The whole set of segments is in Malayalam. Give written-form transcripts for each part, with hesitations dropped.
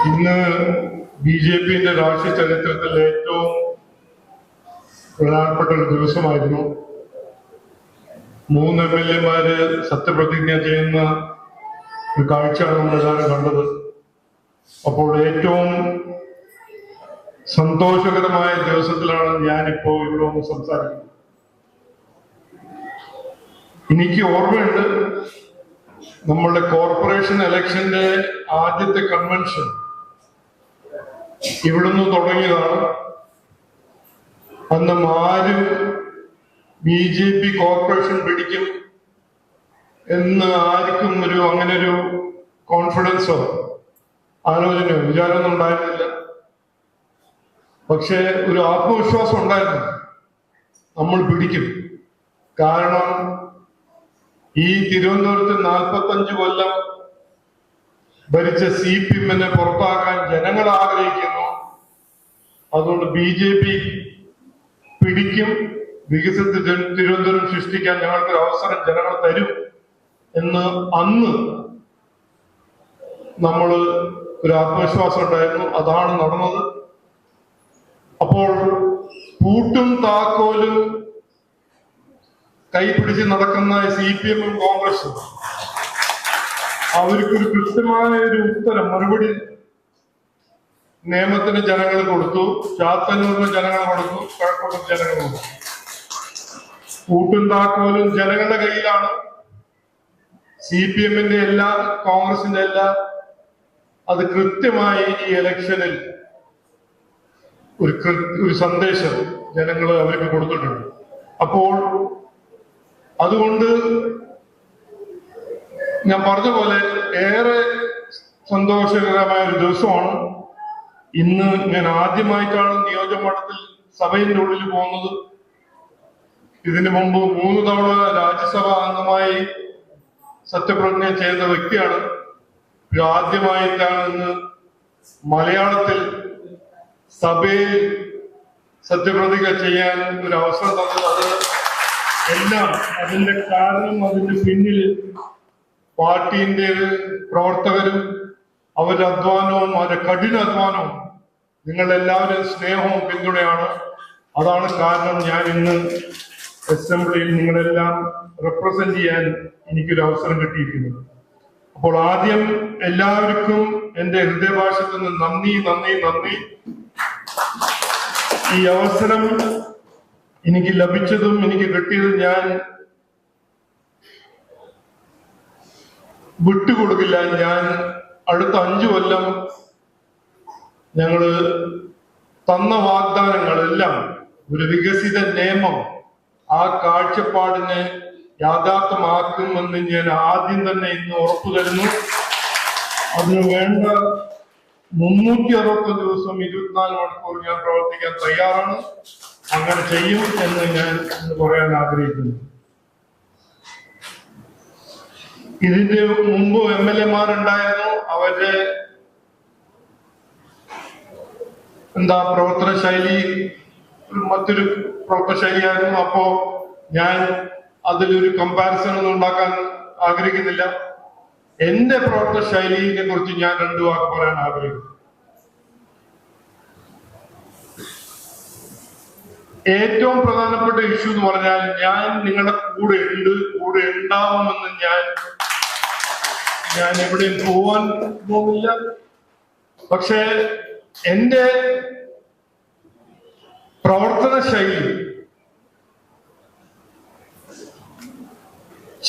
ഇന്ന് ബി.ജെ.പിന്റെ രാഷ്ട്രീയ ചരിത്രത്തിൽ ഏറ്റവും പ്രധാനപ്പെട്ട ഒരു ദിവസമായിരുന്നു. 3 MLA-മാര് സത്യപ്രതിജ്ഞ ചെയ്യുന്ന ഒരു കാഴ്ചയാണ് നമ്മളെല്ലാവരും കണ്ടത്. അപ്പോൾ ഏറ്റവും സന്തോഷകരമായ ദിവസത്തിലാണ് ഞാനിപ്പോ ഇവിടെ ഒന്ന് സംസാരിക്കുന്നത്. എനിക്ക് ഓർമ്മയുണ്ട്, നമ്മളുടെ കോർപ്പറേഷൻ ഇലക്ഷന്റെ ആദ്യത്തെ കൺവെൻഷൻ ഇവിടുന്ന് തുടങ്ങിയതാണ്. അന്ന് ആരും ബി.ജെ.പി. കോർപ്പറേഷൻ പിടിക്കും എന്ന് ആർക്കും അങ്ങനെ ഒരു കോൺഫിഡൻസോ ആലോചനയോ വിചാരമൊന്നും ഉണ്ടായിരുന്നില്ല. പക്ഷെ ഒരു ആത്മവിശ്വാസം ഉണ്ടായിരുന്നു, നമ്മൾ പിടിക്കും. കാരണം ഈ തിരുവനന്തപുരത്ത് 45 കൊല്ലം ഭരിച്ച CPM-നെ പുറത്താക്കാൻ ജനങ്ങൾ ആഗ്രഹിക്കുന്നു. അതുകൊണ്ട് ബി.ജെ.പി. പിടിക്കും, വികസിത തിരുവനന്തപുരം സൃഷ്ടിക്കാൻ ഞങ്ങൾക്കൊരു അവസരം ജനങ്ങൾ തരും എന്ന് അന്ന് നമ്മൾ ഒരു ആത്മവിശ്വാസം ഉണ്ടായിരുന്നു. അതാണ് നടന്നത്. അപ്പോൾ പൂട്ടും താക്കോലും കൈപിടിച്ച് നടക്കുന്ന CPM-ഉം കോൺഗ്രസും അവർക്കൊരു കൃത്യമായ ഒരു ഉത്തരം, മറുപടി നിയമത്തിന് ജനങ്ങൾ കൊടുത്തു, ചാത്തന്നൂരിന് ജനങ്ങൾ കൊടുത്തു, കഴക്കൂട്ടം ജനങ്ങൾ കൊടുത്തു. പൂട്ടും താക്കോലും ജനങ്ങളുടെ കയ്യിലാണ്. CPM-ന്റെ എല്ലാ, കോൺഗ്രസിന്റെ എല്ലാ, അത് കൃത്യമായി ഈ ഇലക്ഷനിൽ ഒരു സന്ദേശം ജനങ്ങൾ അവർക്ക് കൊടുത്തിട്ടുണ്ട്. അപ്പോൾ അതുകൊണ്ട് ഞാൻ പറഞ്ഞ പോലെ ഏറെ സന്തോഷകരമായ ഒരു ദിവസമാണ് ഇന്ന്. ഞാൻ ആദ്യമായിട്ടാണ് നിയോജകമണ്ഡലത്തിൽ സഭയുടെ ഉള്ളിൽ പോകുന്നത്. ഇതിനു മുമ്പ് 3 തവണ രാജ്യസഭ അംഗമായി സത്യപ്രതിജ്ഞ ചെയ്ത വ്യക്തിയാണ്. ആദ്യമായിട്ടാണ് ഇന്ന് മലയാളത്തിൽ സഭയിൽ സത്യപ്രതിജ്ഞ ചെയ്യാൻ ഒരു അവസരം തന്നത്. അത് എല്ലാം അതിന്റെ കാരണം, അതിന്റെ പിന്നിൽ പാർട്ടിന്റെ പ്രവർത്തകരും അവരുടെ അധ്വാനവും അവരുടെ കഠിന അധ്വാനവും നിങ്ങളെല്ലാവരും സ്നേഹവും പിന്തുണയാണ്. അതാണ് കാരണം ഞാൻ ഇന്ന് അസംബ്ലിയിൽ നിങ്ങളെല്ലാം റെപ്രസെന്റ് ചെയ്യാൻ എനിക്കൊരു അവസരം കിട്ടിയിരിക്കുന്നത്. അപ്പോൾ ആദ്യം എല്ലാവർക്കും എന്റെ ഹൃദയഭാഷത്തിൽ നിന്ന് നന്ദി നന്ദി നന്ദി. ഈ അവസരം എനിക്ക് ലഭിച്ചതും എനിക്ക് കിട്ടിയതും ഞാൻ വിട്ടുകൊടുക്കില്ല. ഞാൻ അടുത്ത 5 കൊല്ലം ഞങ്ങള് തന്ന വാഗ്ദാനങ്ങളെല്ലാം ഒരു വികസിത നിയമം ആ കാഴ്ചപ്പാടിനെ യാഥാർത്ഥ്യമാക്കുമെന്ന് ഞാൻ ആദ്യം തന്നെ ഇന്ന് ഉറപ്പു തരുന്നു. അതിനു വേണ്ട 365 ദിവസം 24 മണിക്കൂർ ഞാൻ പ്രവർത്തിക്കാൻ തയ്യാറാണ്. അങ്ങനെ ചെയ്യും എന്ന് ഞാൻ ഇന്ന് പറയാൻ ആഗ്രഹിക്കുന്നു. ഇതിന്റെ മുമ്പ് MLA-മാരുണ്ടായിരുന്നു. അവരുടെ പ്രവർത്തന ശൈലി മറ്റൊരു പ്രവർത്തന ശൈലിയായിരുന്നു. അപ്പോ ഞാൻ അതിലൊരു കമ്പാരിസൺ ഒന്നും ഉണ്ടാക്കാൻ ആഗ്രഹിക്കുന്നില്ല. എന്റെ പ്രവർത്തന ശൈലിയെ കുറിച്ച് ഞാൻ 2 വാക്ക് പറയാൻ ആഗ്രഹിക്കുന്നു. ഏറ്റവും പ്രധാനപ്പെട്ട ഇഷ്യൂ എന്ന് പറഞ്ഞാൽ, ഞാൻ നിങ്ങളുടെ കൂടെ ഉണ്ടാവുമെന്ന് ഞാൻ എവിടെയും പോവാൻ പോകുന്നില്ല. പക്ഷെ എന്റെ പ്രവർത്തന ശൈലി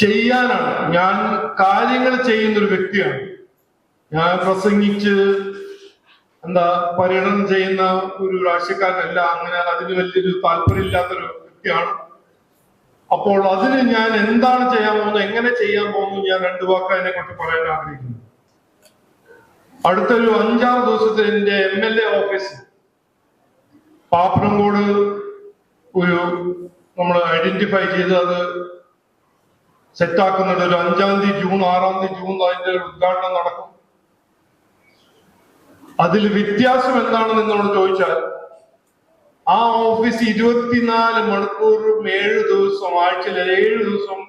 ചെയ്യാനാണ്. ഞാൻ കാര്യങ്ങൾ ചെയ്യുന്നൊരു വ്യക്തിയാണ്. ഞാൻ പ്രസംഗിച്ച് പര്യടനം ചെയ്യുന്ന ഒരു രാഷ്ട്രീയക്കാരനല്ല. അങ്ങനെ അതിന് വലിയൊരു താല്പര്യമില്ലാത്തൊരു വ്യക്തിയാണ്. അപ്പോൾ അതിന് ഞാൻ എന്താണ് ചെയ്യാൻ പോകുന്നത്, എങ്ങനെ ചെയ്യാൻ പോകുന്നു, ഞാൻ 2 വാക്ക് അതിനെ കുറിച്ച് പറയാൻ ആഗ്രഹിക്കുന്നു. അടുത്തൊരു 5-6 ദിവസത്തിൽ എന്റെ MLA ഓഫീസ് പാപ്പനംകോട് നമ്മൾ ഐഡന്റിഫൈ ചെയ്ത് അത് സെറ്റാക്കുന്നുണ്ട്. ഒരു 5-ാം തീയതി ജൂൺ 6-ാം തീയതി അതിന്റെ ഉദ്ഘാടനം നടക്കും. അതിൽ വ്യത്യാസം എന്താണെന്ന് എന്നോട് ചോദിച്ചാൽ, ആ ഓഫീസ് 24 മണിക്കൂറും 7 ദിവസം, ആഴ്ചയിൽ 7 ദിവസം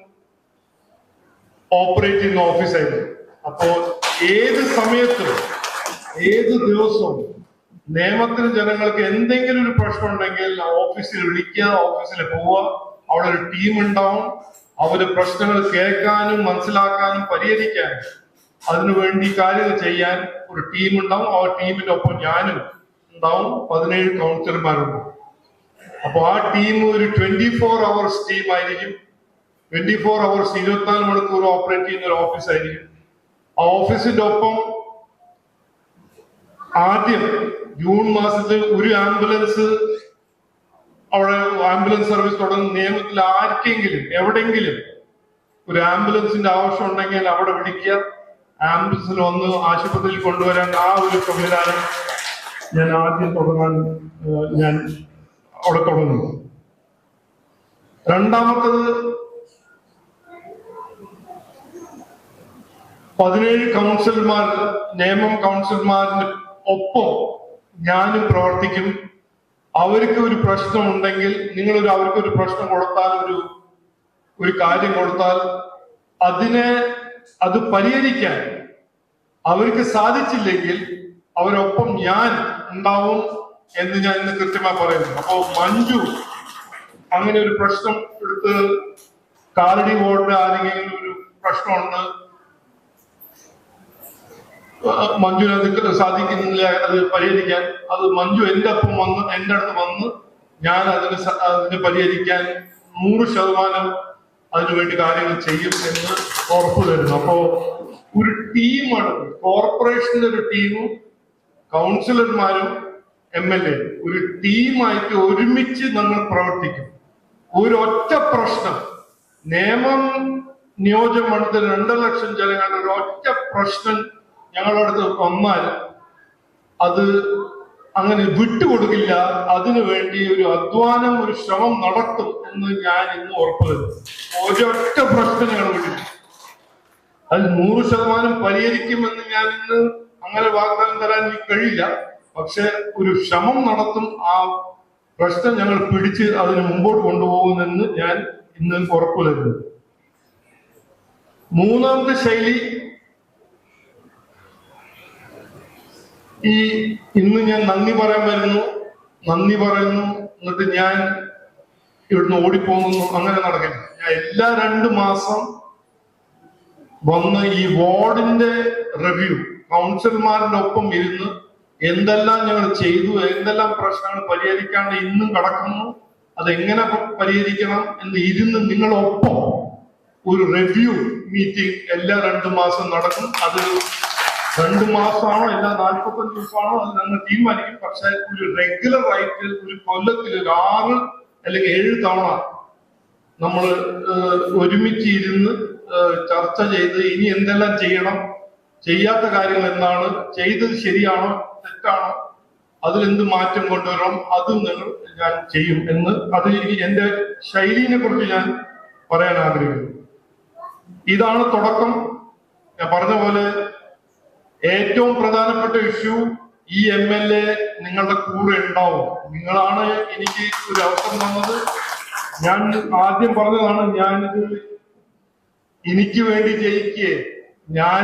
ഓപ്പറേറ്റ് ചെയ്യുന്ന ഓഫീസായിരുന്നു. അപ്പോ ഏത് സമയത്തും ഏത് ദിവസവും നിയമത്തിന് ജനങ്ങൾക്ക് എന്തെങ്കിലും ഒരു പ്രശ്നം ഉണ്ടെങ്കിൽ ഓഫീസിൽ വിളിക്കുക, ഓഫീസിൽ പോവുക. അവിടെ ഒരു ടീം ഉണ്ടാവും. അവര് പ്രശ്നങ്ങൾ കേൾക്കാനും മനസ്സിലാക്കാനും പരിഹരിക്കാനും അതിനുവേണ്ടി കാര്യങ്ങൾ ചെയ്യാൻ ഒരു ടീം ഉണ്ടാവും. ആ ടീമിന്റെ ഒപ്പം ഞാനും ഉണ്ടാവും. 17 കൗൺസിലർമാരുണ്ട്. അപ്പൊ ആ ടീം ഒരു 24 hours ടീം ആയിരിക്കും. 24 hours 24 മണിക്കൂർ ഓപ്പറേറ്റ് ചെയ്യുന്ന ഒരു ഓഫീസ് ആയിരിക്കും. ആ ഓഫീസിന്റെ ഒപ്പം ആദ്യം ജൂൺ മാസത്തിൽ ഒരു ആംബുലൻസ് അവിടെ ആംബുലൻസ് സർവീസ് തുടങ്ങുന്ന നിയമത്തിൽ ആർക്കെങ്കിലും എവിടെയെങ്കിലും ഒരു ആംബുലൻസിന്റെ ആവശ്യം ഉണ്ടെങ്കിൽ അവിടെ വിളിക്കുക, ആംബുലൻസിൽ വന്ന് ആശുപത്രിയിൽ കൊണ്ടുവരാൻ ആ ഒരു സംവിധാനം ഞാൻ ആദ്യം തുടങ്ങാൻ ഞാൻ അവിടെ തുടങ്ങുന്നു. രണ്ടാമത്തത് 17 കൗൺസിലർമാർ, നിയമം കൗൺസിലർമാരിന് ഒപ്പം ഞാനും പ്രവർത്തിക്കും. അവർക്ക് ഒരു പ്രശ്നം ഉണ്ടെങ്കിൽ അവർക്കൊരു പ്രശ്നം കൊടുത്താൽ, ഒരു കാര്യം കൊടുത്താൽ അത് പരിഹരിക്കാൻ അവർക്ക് സാധിച്ചില്ലെങ്കിൽ അവരൊപ്പം ഞാൻ ഉണ്ടാവും എന്ന് ഞാൻ ഇന്ന് കൃത്യമായി പറയുന്നു. അപ്പോ മഞ്ജു അങ്ങനെ ഒരു പ്രശ്നം എടുത്ത് കാലടി വാർഡിൽ ആരെങ്കിലും ഒരു പ്രശ്നമുണ്ട്, മഞ്ജുവിന് സാധിക്കുന്നില്ല അത് പരിഹരിക്കാൻ, അത് മഞ്ജു എന്റെ അടുത്ത് വന്ന് ഞാൻ അതിന് പരിഹരിക്കാൻ 100% അതിനുവേണ്ടി കാര്യങ്ങൾ ചെയ്യും എന്ന് ഉറപ്പു തരുന്നു. അപ്പോ ഒരു ടീമാണ്, കോർപ്പറേഷന്റെ ഒരു ടീമും കൗൺസിലർമാരും MLA ഒരു ടീമായിട്ട് ഒരുമിച്ച് നമ്മൾ പ്രവർത്തിക്കും. ഒരൊറ്റ പ്രശ്നം, നിയമം നിയോജക മണ്ഡലത്തിൽ 2 ലക്ഷം ജനങ്ങളുടെ ഒരു ഒറ്റ പ്രശ്നം ഞങ്ങളുടെ അടുത്ത് വന്നാൽ അത് അങ്ങനെ വിട്ടുകൊടുക്കില്ല. അതിനു വേണ്ടി ഒരു അധ്വാനം, ഒരു ശ്രമം നടത്തും എന്ന് ഞാൻ ഇന്ന് ഉറപ്പു തരുന്നു. ഒരൊറ്റ പ്രശ്നം ഞങ്ങൾ വിടില്ല. അത് 100% പരിഹരിക്കുമെന്ന് ഞാൻ ഇന്ന് അങ്ങനെ വാഗ്ദാനം തരാൻ എനിക്ക് കഴിയില്ല. പക്ഷെ ഒരു ശ്രമം നടത്തും. ആ പ്രശ്നം ഞങ്ങൾ പിടിച്ച് അതിന് മുമ്പോട്ട് കൊണ്ടുപോകുമെന്ന് ഞാൻ ഇന്ന് ഉറപ്പു തരുന്നു. മൂന്നാമത്തെ ശൈലി, ഇന്ന് ഞാൻ നന്ദി പറയാൻ വരുന്നു, നന്ദി പറയുന്നു, എന്നിട്ട് ഞാൻ ഇവിടുന്ന് ഓടിപ്പോകുന്നു, അങ്ങനെ നടക്കില്ല. ഞാൻ എല്ലാ 2 മാസം വന്ന് ഈ വാർഡിന്റെ റിവ്യൂ, കൗൺസിലർമാരുടെ ഒപ്പം ഇരുന്ന് എന്തെല്ലാം ഞങ്ങൾ ചെയ്തു, എന്തെല്ലാം പ്രശ്നങ്ങൾ പരിഹരിക്കാണ്ട് ഇന്നും കിടക്കുന്നു, അതെങ്ങനെ പരിഹരിക്കണം എന്ന് ഇരുന്ന് നിങ്ങളൊപ്പം ഒരു റിവ്യൂ മീറ്റിംഗ് എല്ലാ 2 മാസം നടക്കും. അത് 2 മാസമാണോ എല്ലാ 45 ദിവസമാണോ അത് ഞങ്ങൾ തീരുമാനിക്കും. പക്ഷെ ഒരു റെഗുലർ ആയിട്ട് ഒരു കൊല്ലത്തിൽ ഒരു 6 അല്ലെങ്കിൽ 7 തവണ നമ്മൾ ഒരുമിച്ച് ഇരുന്ന് ചർച്ച ചെയ്ത് ഇനി എന്തെല്ലാം ചെയ്യണം, ചെയ്യാത്ത കാര്യങ്ങൾ എന്താണ്, ചെയ്തത് ശരിയാണോ തെറ്റാണോ, അതിലെന്ത് മാറ്റം കൊണ്ടുവരണം, അതും ഞാൻ ചെയ്യും എന്ന് അത് എന്റെ ശൈലിനെ കുറിച്ച് ഞാൻ പറയാൻ ആഗ്രഹിക്കുന്നു. ഇതാണ് തുടക്കം. ഞാൻ പറഞ്ഞ പോലെ ഏറ്റവും പ്രധാനപ്പെട്ട ഇഷ്യൂ, ഈ MLA നിങ്ങളുടെ കൂടെ ഉണ്ടാവും. നിങ്ങളാണ് എനിക്ക് ഒരു അവസരം തന്നത്. ഞാൻ ആദ്യം പറഞ്ഞതാണ്, ഞാനിത് എനിക്ക് വേണ്ടി ജയിക്കേ, ഞാൻ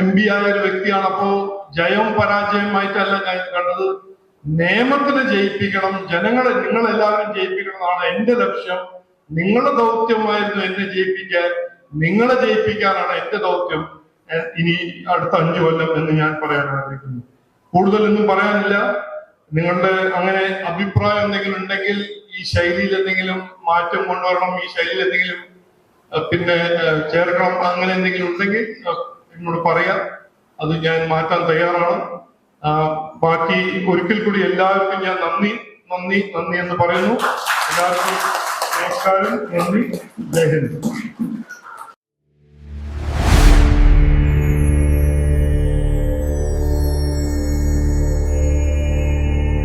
MP ആയ ഒരു വ്യക്തിയാണ്. അപ്പോ ജയവും പരാജയമായിട്ടല്ല ഞാൻ കണ്ടത്. നിയമത്തിന് ജയിപ്പിക്കണം, നിങ്ങളെല്ലാവരും ജയിപ്പിക്കണം എന്നാണ് എന്റെ ലക്ഷ്യം. നിങ്ങളുടെ ദൗത്യമായിരുന്നു എന്നെ ജയിപ്പിക്കാൻ, നിങ്ങളെ ജയിപ്പിക്കാനാണ് എന്റെ ദൗത്യം ഇനി അടുത്ത 5 കൊല്ലം എന്ന് ഞാൻ പറയാൻ ആഗ്രഹിക്കുന്നു. കൂടുതലൊന്നും പറയാനില്ല. നിങ്ങളുടെ അങ്ങനെ അഭിപ്രായം എന്തെങ്കിലും ഉണ്ടെങ്കിൽ, ഈ ശൈലിയിൽ എന്തെങ്കിലും മാറ്റം കൊണ്ടുവരണം, ഈ ശൈലിയിൽ എന്തെങ്കിലും പിന്നെ ചേർക്കണം, അങ്ങനെ എന്തെങ്കിലും ഉണ്ടെങ്കിൽ എന്നോട് പറയാം. അത് ഞാൻ മാറ്റാൻ തയ്യാറാണ്. ബാക്കി ഒരിക്കൽ കൂടി എല്ലാവർക്കും ഞാൻ നന്ദി എന്ന് പറയുന്നു. എല്ലാവർക്കും നമസ്കാരം, നന്ദി, ജയ് ഹിന്ദ്.